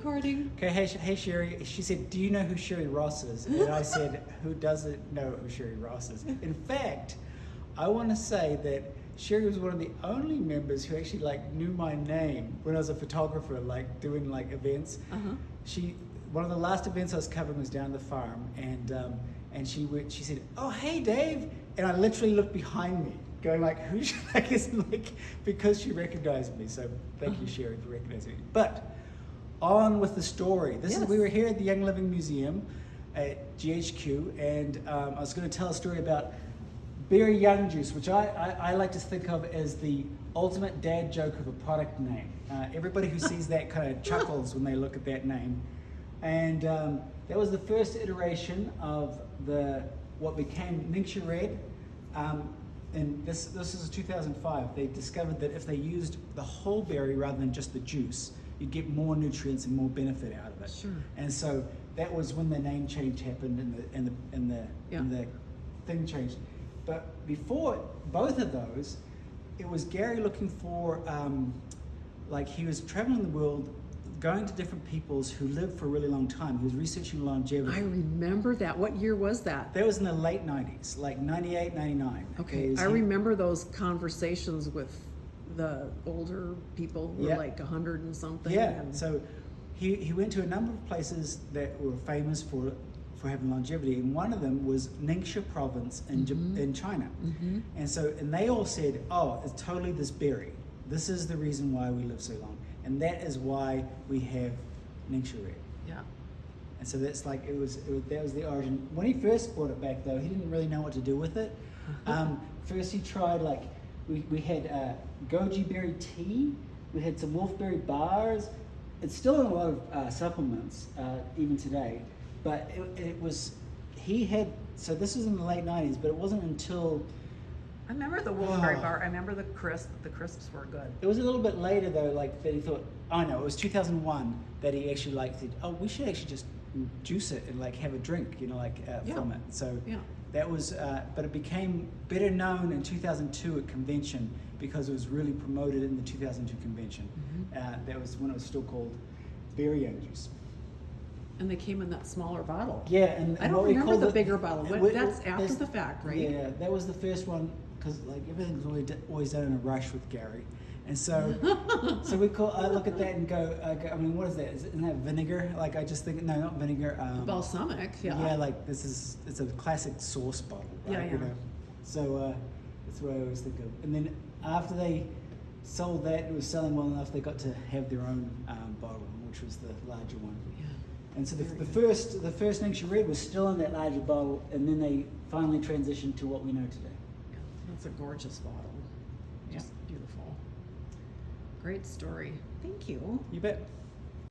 recording. Okay, hey Sherry. She said, "Do you know who Sherry Ross is?" And I said, "Who doesn't know who Sherry Ross is?" In fact, I want to say that Sherry was one of the only members who actually knew my name when I was a photographer, doing events. One of the last events I was covering was down the farm, and she said, "Oh, hey Dave," and I literally looked behind me, going "Who?" Because she recognized me. So thank you, Sherry, for recognizing me. But on with the story. We were here at the Young Living Museum at GHQ, and I was going to tell a story about berry young juice, which I like to think of as the ultimate dad joke of a product name. Everybody who sees that kind of chuckles when they look at that name. And that was the first iteration of what became NingXia Red. And this is 2005. They discovered that if they used the whole berry rather than just the juice, you'd get more nutrients and more benefit out of it. Sure. And so that was when the name change happened and the thing changed. But before both of those, it was Gary looking for, he was traveling the world, going to different peoples who lived for a really long time. He was researching longevity. I remember that. What year was that? That was in the late 90s, 98, 99. Okay, I remember those conversations with the older people who were 100 and something. Yeah, so he went to a number of places that were famous for having longevity, and one of them was Ningxia province in China. And they all said, "Oh, it's totally this berry. This is the reason why we live so long, and that is why we have NingXia Red." Yeah. And so that's that was the origin. When he first brought it back, though, he didn't really know what to do with it. First, he tried we had goji berry tea. We had some wolfberry bars. It's still in a lot of supplements even today. But so this was in the late 90s, but it wasn't until... I remember the wolfberry bar. I remember the crisps were good. It was a little bit later though, that he thought, it was 2001 that he actually said, "Oh, we should actually just juice it and have a drink, from it." So that was, but it became better known in 2002 at convention because it was really promoted in the 2002 convention. That was when it was still called berry young juice. And they came in that smaller bottle. Yeah, and I don't remember the bigger bottle. That's after the fact, right? Yeah, that was the first one because everything's always done in a rush with Gary, and so I look at that and go, what is that? Isn't that vinegar? I just think no, not vinegar. Balsamic. Yeah. Yeah, it's a classic sauce bottle, right? Yeah. So that's what I always think of. And then after they sold that, it was selling well enough. They got to have their own bottle, which was the larger one. Yeah. And so the first NingXia Red was still in that larger bottle, and then they finally transitioned to what we know today. Yeah, that's a gorgeous bottle. Just beautiful. Great story. Thank you. You bet.